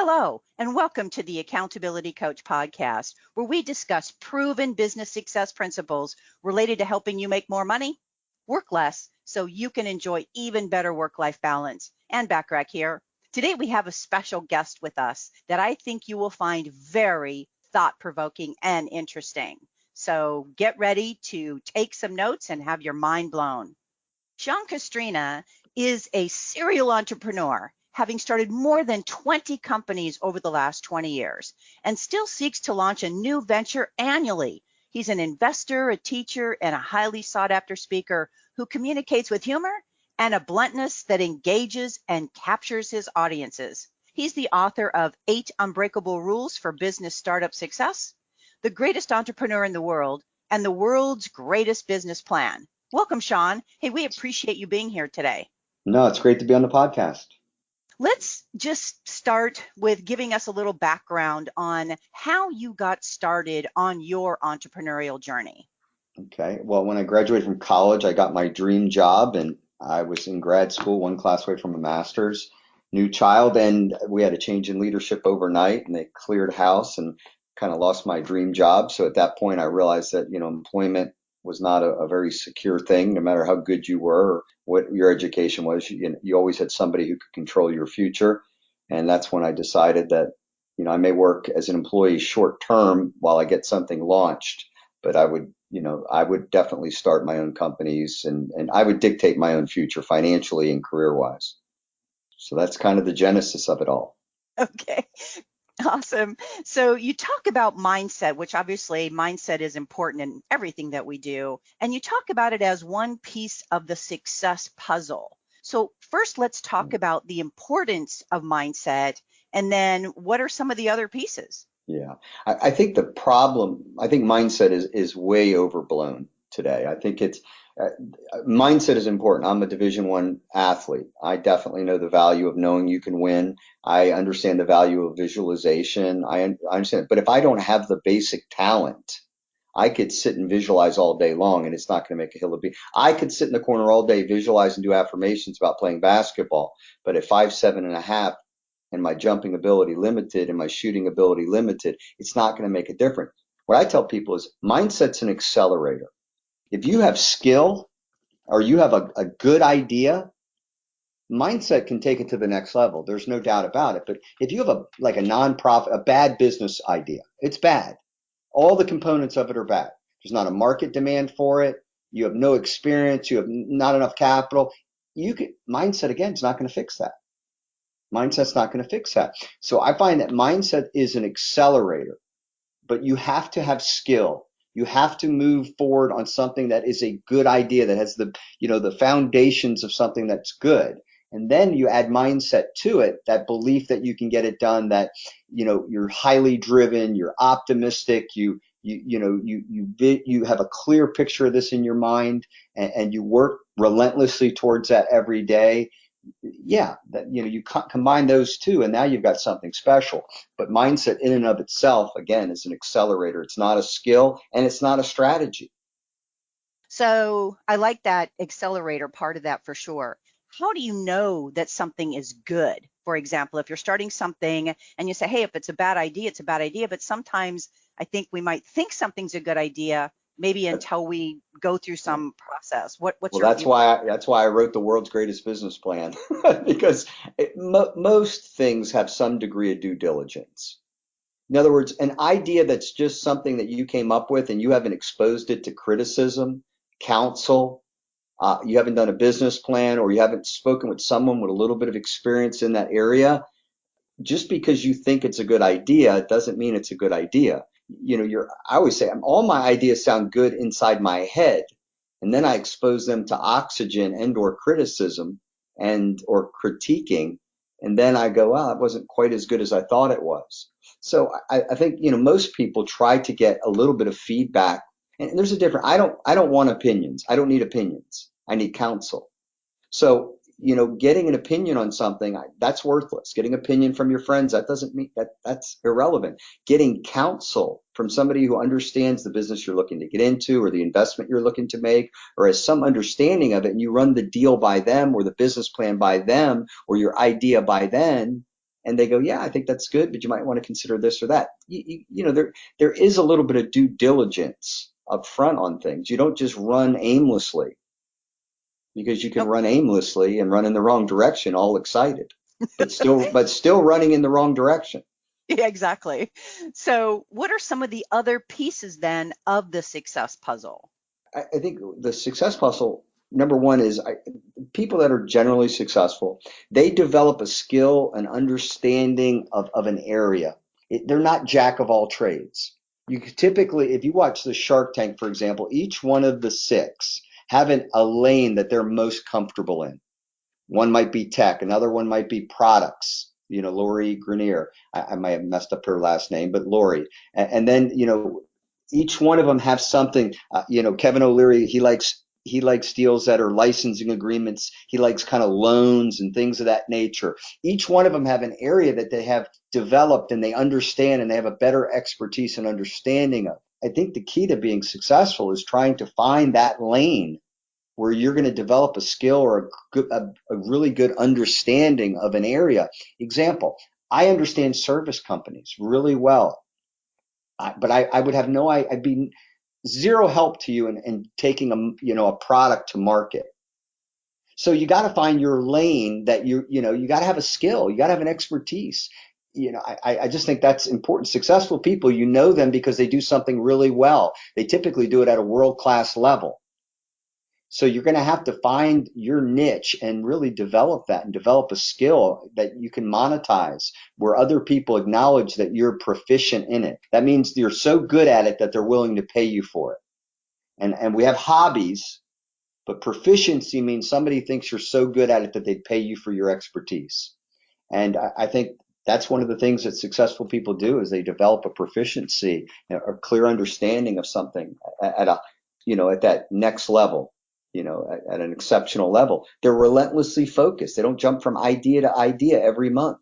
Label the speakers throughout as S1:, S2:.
S1: Hello, and welcome to the Accountability Coach podcast, where we discuss proven business success principles related to helping you make more money, work less, so you can enjoy even better work-life balance. And Bachrach here. Today we have a special guest with us that I think you will find very thought-provoking and interesting. So get ready to take some notes and have your mind blown. Castrina is a serial entrepreneur, having started more than 20 companies over the last 20 years, and still seeks to launch a new venture annually. He's an investor, a teacher, and a highly sought-after speaker who communicates with humor and a bluntness that engages and captures his audiences. He's the author of 8 Unbreakable Rules for Business Startup Success, The Greatest Entrepreneur in the World, and The World's Greatest Business Plan. Welcome, Sean. Hey, we appreciate you being here today.
S2: No, it's great to be on the podcast.
S1: Let's just start with giving us a little background on how you got started on your entrepreneurial journey.
S2: Okay. Well, when I graduated from college, I got my dream job, and I was in grad school, one class away from a master's. New child, and we had a change in leadership overnight, and they cleared house and kind of lost my dream job. So at that point, I realized that, employment was not a very secure thing, no matter how good you were or what your education was. You always had somebody who could control your future. And that's when I decided that, I may work as an employee short term while I get something launched, but I would definitely start my own companies, and I would dictate my own future financially and career wise. So that's kind of the genesis of it all.
S1: Okay. Awesome. So you talk about mindset, which obviously mindset is important in everything that we do. And you talk about it as one piece of the success puzzle. So first, let's talk about the importance of mindset, and then what are some of the other pieces?
S2: Yeah, I think mindset is way overblown today. I think mindset is important. I'm a Division I athlete. I definitely know the value of knowing you can win. I understand the value of visualization. I understand it. But if I don't have the basic talent, I could sit and visualize all day long, and it's not going to make a hill of beans. I could sit in the corner all day, visualize and do affirmations about playing basketball. But at 5'7.5", and my jumping ability limited and my shooting ability limited, it's not going to make a difference. What I tell people is mindset's an accelerator. If you have skill or you have a good idea, mindset can take it to the next level. There's no doubt about it. But if you have a nonprofit, a bad business idea, it's bad. All the components of it are bad. There's not a market demand for it. You have no experience. You have not enough capital. Mindset, again, is not going to fix that. Mindset's not going to fix that. So I find that mindset is an accelerator, but you have to have skill. You have to move forward on something that is a good idea, that has the foundations of something that's good. And then you add mindset to it, that belief that you can get it done, that, you're highly driven, you're optimistic, you have a clear picture of this in your mind, and you work relentlessly towards that every day. Yeah, that you combine those two, and now you've got something special. But mindset in and of itself, again, is an accelerator. It's not a skill, and it's not a strategy.
S1: So I like that accelerator part of that for sure. How do you know that something is good? For example, if you're starting something and you say, hey, if it's a bad idea, it's a bad idea. But sometimes I think we might think something's a good idea, maybe until we go through some process.
S2: That's why I wrote The World's Greatest Business Plan, because most things have some degree of due diligence. In other words, an idea that's just something that you came up with and you haven't exposed it to criticism, counsel, you haven't done a business plan, or you haven't spoken with someone with a little bit of experience in that area, just because you think it's a good idea doesn't mean it's a good idea. I always say all my ideas sound good inside my head, and then I expose them to oxygen and or criticism or critiquing, and then I go, well, it wasn't quite as good as I thought it was. So I think most people try to get a little bit of feedback, and there's a difference. I don't want opinions. I don't need opinions. I need counsel. So getting an opinion on something, that's worthless. Getting opinion from your friends, that doesn't mean that's irrelevant. Getting counsel from somebody who understands the business you're looking to get into, or the investment you're looking to make, or has some understanding of it, and you run the deal by them, or the business plan by them, or your idea by them, and they go, yeah, I think that's good, but you might want to consider this or that. There is a little bit of due diligence up front on things. You don't just run aimlessly, because you can
S1: Nope.
S2: run aimlessly and run in the wrong direction, all excited, but still running in the wrong direction.
S1: Yeah, exactly. So what are some of the other pieces then of the success puzzle?
S2: I think the success puzzle, number one is people that are generally successful, they develop a skill, an understanding of an area. They're not jack of all trades. You could typically, if you watch the Shark Tank, for example, each one of the six have a lane that they're most comfortable in. One might be tech, another one might be products. Lori Grenier. I might have messed up her last name, but Lori. And then, each one of them have something. Kevin O'Leary, he likes deals that are licensing agreements. He likes kind of loans and things of that nature. Each one of them have an area that they have developed and they understand, and they have a better expertise and understanding of. I think the key to being successful is trying to find that lane where you're going to develop a skill or a really good understanding of an area. Example, I understand service companies really well, but I would have I'd be zero help to you in taking a product to market. So you got to find your lane that you got to have a skill, you got to have an expertise. I just think that's important. Successful people, them because they do something really well. They typically do it at a world-class level. So you're going to have to find your niche and really develop that and develop a skill that you can monetize where other people acknowledge that you're proficient in it. That means you're so good at it that they're willing to pay you for it. And we have hobbies, but proficiency means somebody thinks you're so good at it that they'd pay you for your expertise. And I think that's one of the things that successful people do is they develop a proficiency, a clear understanding of something at that next level. At an exceptional level. They're relentlessly focused. They don't jump from idea to idea every month.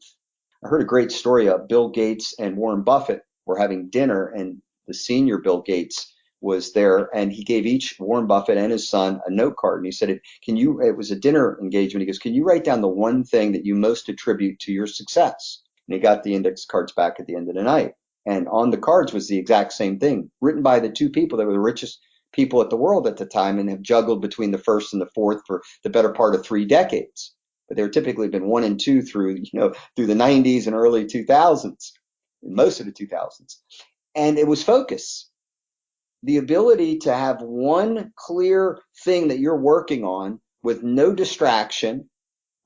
S2: I heard a great story of Bill Gates and Warren Buffett were having dinner, and the senior Bill Gates was there, and he gave each Warren Buffett and his son a note card, and he said, it was a dinner engagement. He goes, can you write down the one thing that you most attribute to your success? And he got the index cards back at the end of the night. And on the cards was the exact same thing, written by the two people that were the richest people at the world at the time and have juggled between the first and the fourth for the better part of 3 decades. But they were typically been 1 and 2 through the 90s and early 2000s, most of the 2000s. And it was focus. The ability to have one clear thing that you're working on with no distraction,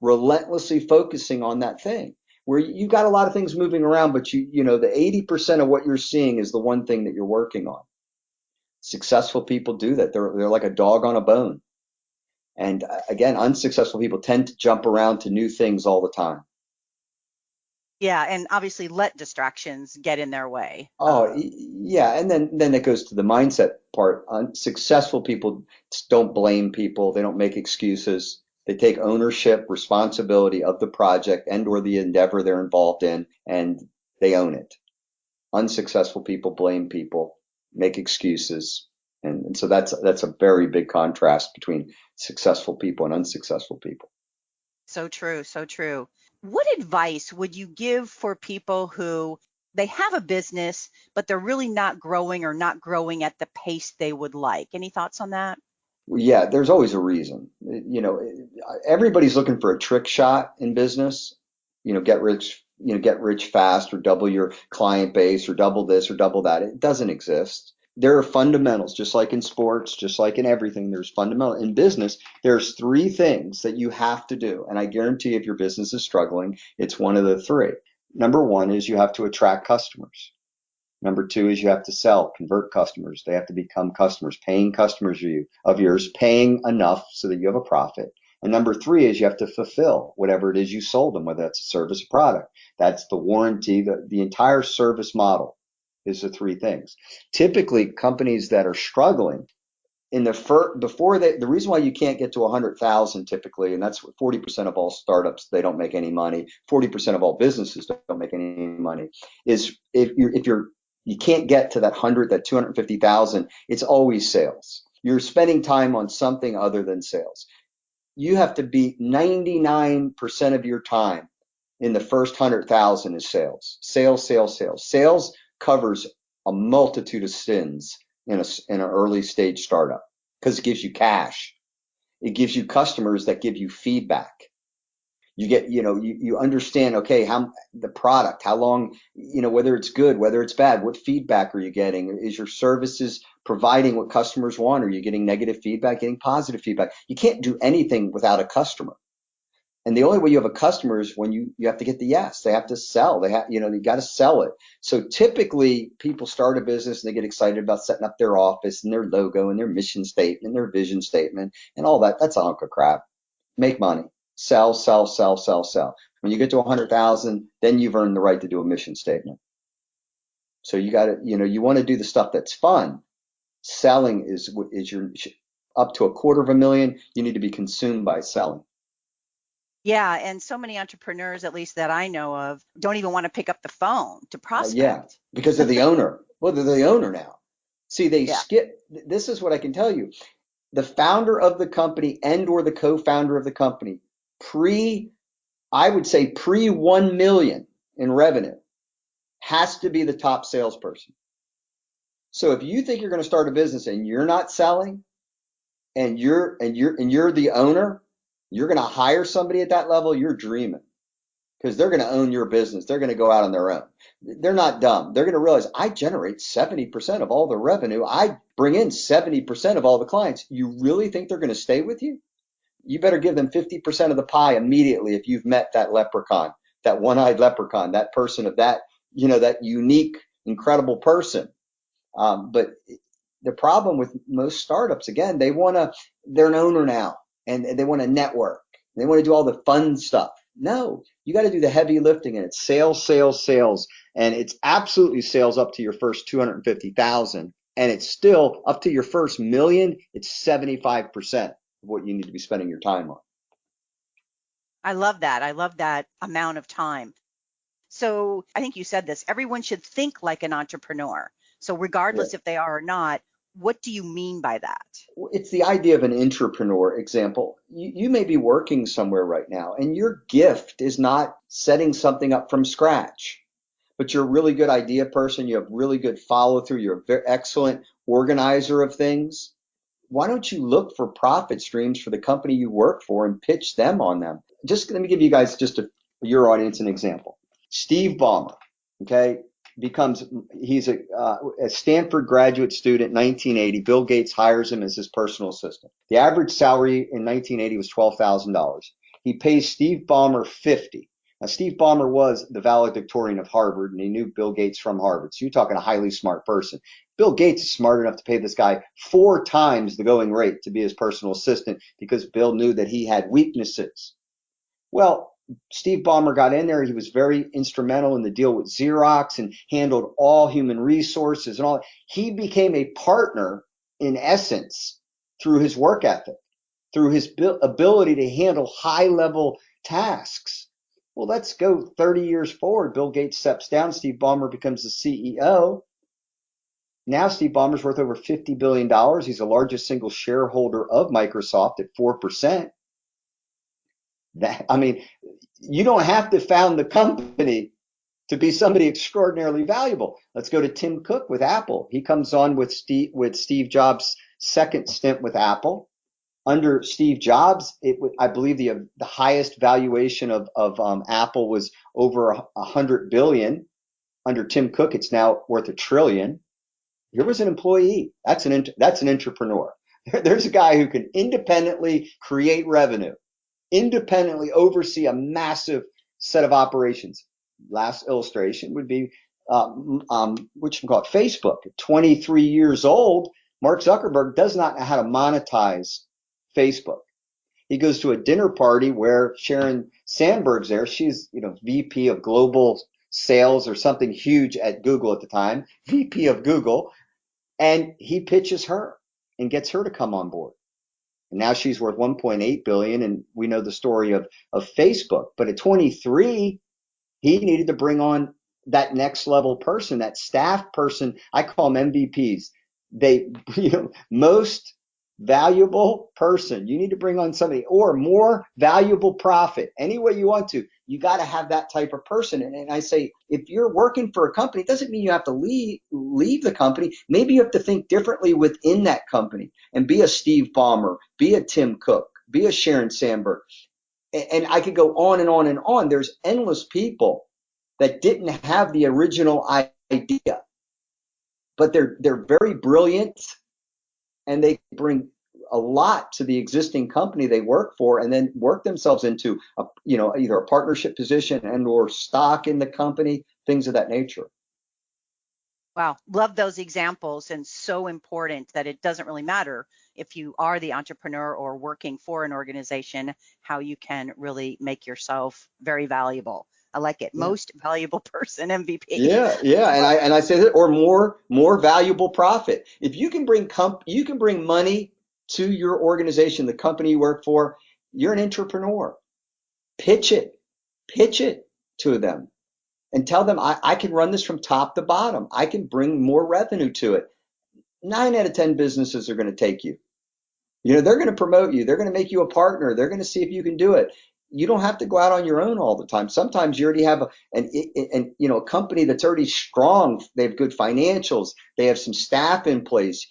S2: relentlessly focusing on that thing. Where you got a lot of things moving around, but the 80% of what you're seeing is the one thing that you're working on. Successful people do that. They're like a dog on a bone. And again, unsuccessful people tend to jump around to new things all the time.
S1: Yeah, and obviously let distractions get in their way.
S2: Oh, yeah. And then it goes to the mindset part. Successful people don't blame people. They don't make excuses. They take ownership, responsibility of the project and or the endeavor they're involved in, and they own it. Unsuccessful people blame people, make excuses. And so that's a very big contrast between successful people and unsuccessful people.
S1: So true, so true. What advice would you give for people who they have a business, but they're really not growing or not growing at the pace they would like? Any thoughts on that?
S2: Yeah, there's always a reason. Everybody's looking for a trick shot in business. Get rich fast, or double your client base, or double this or double that. It doesn't exist. There are fundamentals, just like in sports, just like in everything. There's fundamental in business. There's 3 things that you have to do, and I guarantee if your business is struggling, it's one of the 3. Number 1 is you have to attract customers. Number 2 is you have to sell, convert customers. They have to become customers, paying customers of yours, paying enough so that you have a profit. And number 3 is you have to fulfill whatever it is you sold them, whether that's a service or product. That's the warranty, the entire service model is the 3 things. Typically, companies that are struggling the reason why you can't get to 100,000 typically, and that's 40% of all startups, they don't make any money. 40% of all businesses don't make any money. Is if you can't get to that 100, that 250,000, it's always sales. You're spending time on something other than sales. You have to be 99% of your time in the first 100,000 is sales. Sales, sales, sales. Sales covers a multitude of sins in an early stage startup because it gives you cash. It gives you customers that give you feedback. You get, you understand, okay, how the product, how long, whether it's good, whether it's bad, what feedback are you getting? Is your services providing what customers want? Are you getting negative feedback, getting positive feedback? You can't do anything without a customer. And the only way you have a customer is when you have to get the yes. They have to sell. They have, you got to sell it. So typically people start a business and they get excited about setting up their office and their logo and their mission statement and their vision statement and all that. That's a hunk of crap. Make money. Sell, sell, sell, sell, sell. When you get to 100,000, then you've earned the right to do a mission statement. So you got to, you want to do the stuff that's fun. Selling is your up to $250,000. You need to be consumed by selling.
S1: Yeah, and so many entrepreneurs, at least that I know of, don't even want to pick up the phone to prospect.
S2: Yeah, because they're the owner. Well, they're the owner now. See, they skip. This is what I can tell you. The founder of the company and or the co-founder of the company, I would say pre 1 million in revenue, has to be the top salesperson. So if you think you're going to start a business and you're not selling and you're the owner, you're going to hire somebody at that level, you're dreaming, because they're going to own your business. They're going to go out on their own. They're not dumb. They're going to realize I generate 70% of all the revenue. I bring in 70% of all the clients. You really think they're going to stay with you? You better give them 50% of the pie immediately if you've met that leprechaun, that one-eyed leprechaun, that person of that, that unique, incredible person. But the problem with most startups, again, they're an owner now and they want to network. They want to do all the fun stuff. No, you got to do the heavy lifting, and it's sales, sales, sales. And it's absolutely sales up to your first 250,000. And it's still up to your first million. It's 75% of what you need to be spending your time on.
S1: I love that. I love that amount of time. So I think you said this, everyone should think like an entrepreneur. So regardless if they are or not, what do you mean by that?
S2: It's the idea of an entrepreneur. Example, you may be working somewhere right now and your gift is not setting something up from scratch, but you're a really good idea person. You have really good follow through. You're a very excellent organizer of things. Why don't you look for profit streams for the company you work for and pitch them on them? Just let me give you guys your audience an example. Steve Ballmer, okay? He's a Stanford graduate student, 1980. Bill Gates hires him as his personal assistant. The average salary in 1980 was $12,000. He pays Steve Ballmer $50,000. Now, Steve Ballmer was the valedictorian of Harvard, and he knew Bill Gates from Harvard. So you're talking a highly smart person. Bill Gates is smart enough to pay this guy 4 times the going rate to be his personal assistant because Bill knew that he had weaknesses. Well, Steve Ballmer got in there. He was very instrumental in the deal with Xerox and handled all human resources and all. He became a partner in essence through his work ethic, through his ability to handle high-level tasks. Well, let's go 30 years forward. Bill Gates steps down. Steve Ballmer becomes the CEO. Now Steve Ballmer's worth over $50 billion. He's the largest single shareholder of Microsoft at 4%. You don't have to found the company to be somebody extraordinarily valuable. Let's go to Tim Cook with Apple. He comes on with Steve Jobs' second stint with Apple. Under Steve Jobs, I believe the highest valuation of Apple was over $100 billion. Under Tim Cook, it's now worth $1 trillion. Here was an employee. That's an entrepreneur. There's a guy who can independently create revenue, independently oversee a massive set of operations. Last illustration would be Facebook. 23 years old, Mark Zuckerberg does not know how to monetize Facebook. He goes to a dinner party where Sharon Sandberg's there. She's VP of global sales or something huge at Google at the time, VP of Google, and he pitches her and gets her to come on board. And now she's worth $1.8 billion, and we know the story of Facebook. But at 23, he needed to bring on that next level person, that staff person. I call them MVPs. Most valuable person. You need to bring on somebody, or more valuable profit. Any way you want to. You got to have that type of person. And I say, if you're working for a company, it doesn't mean you have to leave the company. Maybe you have to think differently within that company and be a Steve Ballmer, be a Tim Cook, be a Sharon Sandberg. And I could go on and on and on. There's endless people that didn't have the original idea, but they're very brilliant, and they bring a lot to the existing company they work for, and then work themselves into either a partnership position and or stock in the company, things of that nature.
S1: Wow, love those examples, and so important that it doesn't really matter if you are the entrepreneur or working for an organization, how you can really make yourself very valuable. I like it.
S2: Yeah.
S1: Most valuable person, MVP.
S2: Yeah, and I say that, or more valuable profit. If you can bring money to your organization, the company you work for, you're an entrepreneur. Pitch it to them. And tell them, I can run this from top to bottom. I can bring more revenue to it. 9 out of 10 businesses are going to take you. They're going to promote you. They're going to make you a partner. They're going to see if you can do it. You don't have to go out on your own all the time. Sometimes you already have a company that's already strong. They have good financials. They have some staff in place.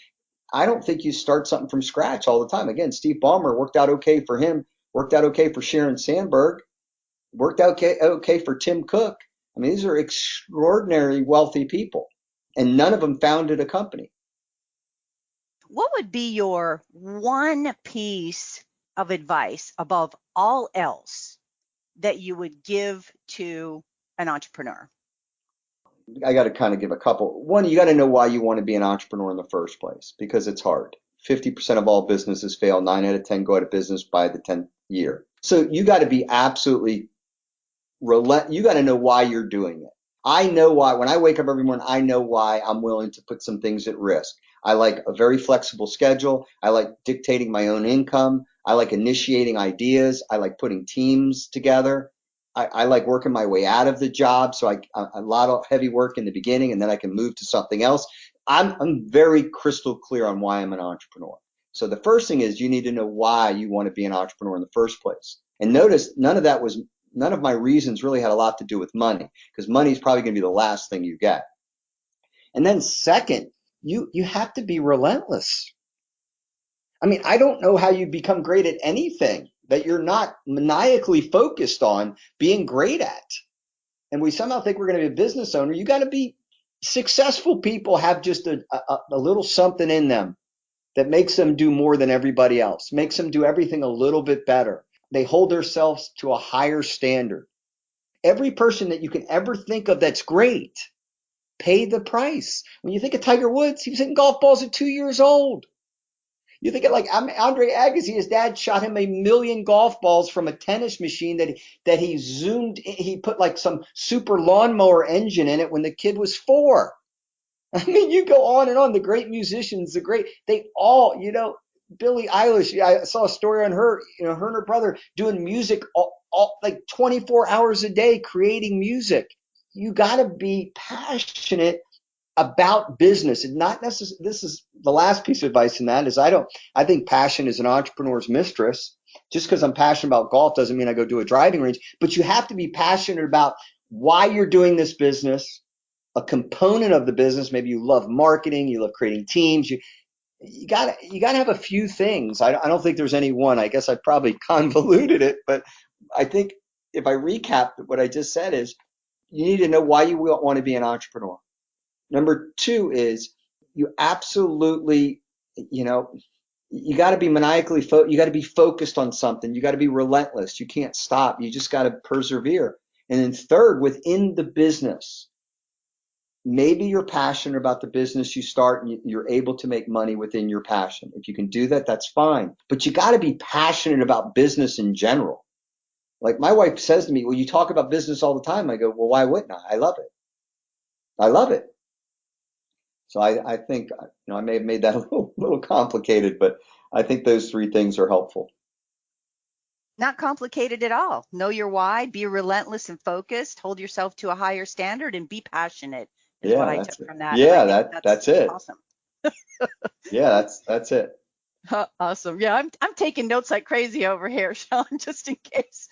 S2: I don't think you start something from scratch all the time. Again, Steve Ballmer worked out okay for him, worked out okay for Sharon Sandberg, worked out okay for Tim Cook. I mean, these are extraordinarily wealthy people, and none of them founded a company.
S1: What would be your one piece of advice above all else that you would give to an entrepreneur?
S2: I got to kind of give a couple. One, you got to know why you want to be an entrepreneur in the first place, because it's hard. 50% of all businesses fail. 9 out of 10 go out of business by the 10th year. So you got to be absolutely you got to know why you're doing it. I know why. When I wake up every morning, I know why I'm willing to put some things at risk. I like a very flexible schedule. I like dictating my own income. I like initiating ideas. I like putting teams together. I like working my way out of the job. So a lot of heavy work in the beginning, and then I can move to something else. I'm very crystal clear on why I'm an entrepreneur. So the first thing is you need to know why you want to be an entrepreneur in the first place. And notice none of my reasons really had a lot to do with money, because money is probably going to be the last thing you get. And then second, you have to be relentless. I mean, I don't know how you become great at anything that you're not maniacally focused on being great at. And we somehow think we're going to be a business owner. You got to be successful. People have just a little something in them that makes them do more than everybody else, makes them do everything a little bit better. They hold themselves to a higher standard. Every person that you can ever think of that's great paid the price. When you think of Tiger Woods, he was hitting golf balls at 2 years old. You think of like Andre Agassi, his dad shot him 1,000,000 golf balls from a tennis machine that he put like some super lawnmower engine in it when the kid was 4. I mean, you go on and on. The great musicians, they all, Billie Eilish, I saw a story on her, her and her brother doing music all like 24 hours a day, creating music. You got to be passionate about business, and not necessarily. This is the last piece of advice in that is I think passion is an entrepreneur's mistress. Just because I'm passionate about golf doesn't mean I go do a driving range, but you have to be passionate about why you're doing this business, a component of the business. Maybe you love marketing, you love creating teams. You gotta have a few things. I don't think there's any one. I guess I probably convoluted it, but I think if I recap what I just said is you need to know why you want to be an entrepreneur. Number 2 is you absolutely, you got to be maniacally you got to be focused on something. You got to be relentless. You can't stop. You just got to persevere. And then third, within the business, maybe you're passionate about the business you start and you're able to make money within your passion. If you can do that, that's fine. But you got to be passionate about business in general. Like my wife says to me, well, you talk about business all the time. I go, well, why wouldn't I? I love it. I love it. So I think, I may have made that a little complicated, but I think those 3 things are helpful.
S1: Not complicated at all. Know your why, be relentless and focused, hold yourself to a higher standard, and be passionate is what I took from that.
S2: Yeah, that's it.
S1: Awesome.
S2: Yeah, that's it.
S1: Awesome. Yeah, I'm taking notes like crazy over here, Sean, just in case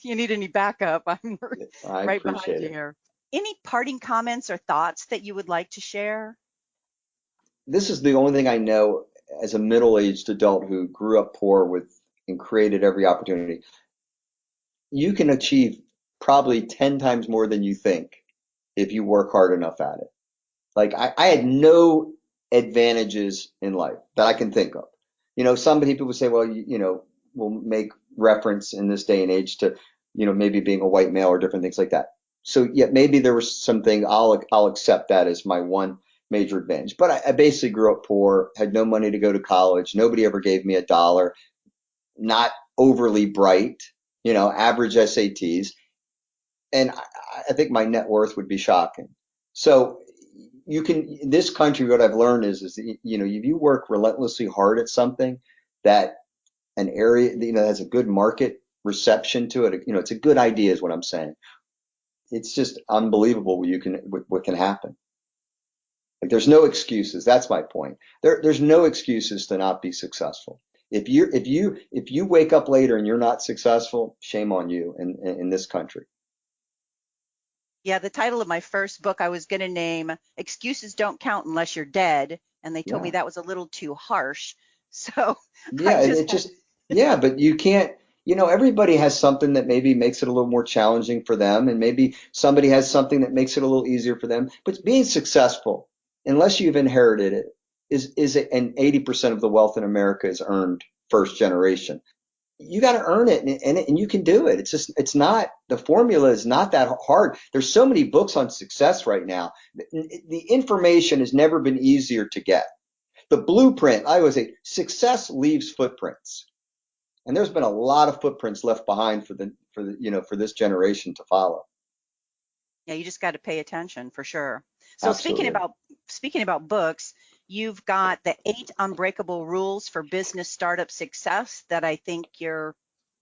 S1: you need any backup. I'm
S2: I
S1: right behind
S2: appreciate
S1: you
S2: it.
S1: here. Any parting comments or thoughts that you would like to share?
S2: This is the only thing I know as a middle-aged adult who grew up poor with and created every opportunity. You can achieve probably 10 times more than you think if you work hard enough at it. Like I had no advantages in life that I can think of. Some people say, well, we'll make reference in this day and age to, maybe being a white male or different things like that. So yeah, maybe there was something I'll accept that as my one major advantage. But I basically grew up poor, had no money to go to college. Nobody ever gave me a dollar, not overly bright, average SATs. And I think my net worth would be shocking. So in this country, what I've learned is if you work relentlessly hard at something that an area, has a good market reception to it, it's a good idea is what I'm saying. It's just unbelievable what can happen. Like there's no excuses. That's my point. There's no excuses to not be successful. If you wake up later and you're not successful, shame on you in this country.
S1: Yeah, the title of my first book I was going to name Excuses Don't Count Unless You're Dead. And they told me
S2: Yeah.
S1: that was a little too harsh. So I
S2: Yeah,
S1: just had,
S2: yeah, but you can't, everybody has something that maybe makes it a little more challenging for them, and maybe somebody has something that makes it a little easier for them. But being successful, unless you've inherited it, and 80% of the wealth in America is earned first generation. You got to earn it, and you can do it. The formula is not that hard. There's so many books on success right now. The information has never been easier to get. The blueprint, I always say, success leaves footprints. And there's been a lot of footprints left behind for this generation to follow.
S1: yeah, you just got to pay attention for sure. So
S2: Absolutely.
S1: speaking about books, you've got the 8 Unbreakable Rules for Business Startup Success that I think you're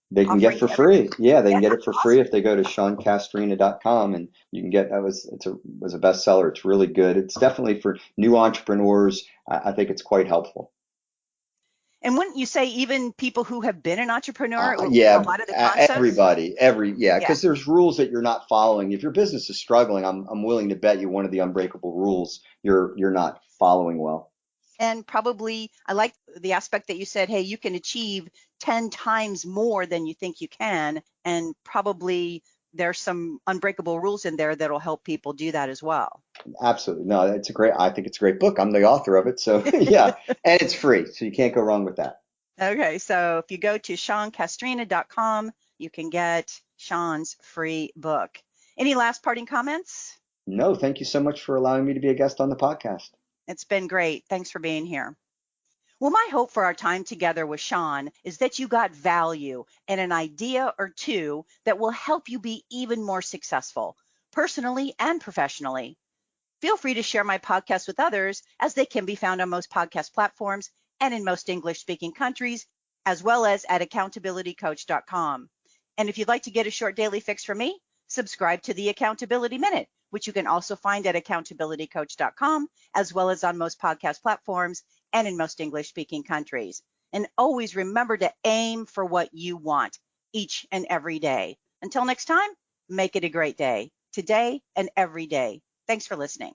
S2: They can get
S1: offering
S2: for
S1: to everybody.
S2: free. Yeah, they
S1: Yeah,
S2: can get it for free
S1: awesome.
S2: if they go to SeanCastrina.com, and you can get was a bestseller. It's really good. It's definitely for new entrepreneurs. I think it's quite helpful.
S1: And wouldn't you say even people who have been an entrepreneur, a
S2: Yeah,
S1: lot of the concepts?
S2: yeah,
S1: Yeah.
S2: because there's rules that you're not following. If your business is struggling, I'm willing to bet you one of the unbreakable rules you're not following well.
S1: And probably I like the aspect that you said, hey, you can achieve 10 times more than you think you can. And probably there's some unbreakable rules in there that'll help people do that as well.
S2: Absolutely. No, I think it's a great book. I'm the author of it. So yeah, and it's free. So you can't go wrong with that.
S1: Okay, so if you go to SeanCastrina.com, you can get Sean's free book. Any last parting comments?
S2: No, thank you so much for allowing me to be a guest on the podcast.
S1: It's been great. Thanks for being here. Well, my hope for our time together with Sean is that you got value and an idea or two that will help you be even more successful, personally and professionally. Feel free to share my podcast with others, as they can be found on most podcast platforms and in most English-speaking countries, as well as at accountabilitycoach.com. And if you'd like to get a short daily fix from me, subscribe to the Accountability Minute, which you can also find at accountabilitycoach.com, as well as on most podcast platforms and in most English-speaking countries. And always remember to aim for what you want each and every day. Until next time, make it a great day, today and every day. Thanks for listening.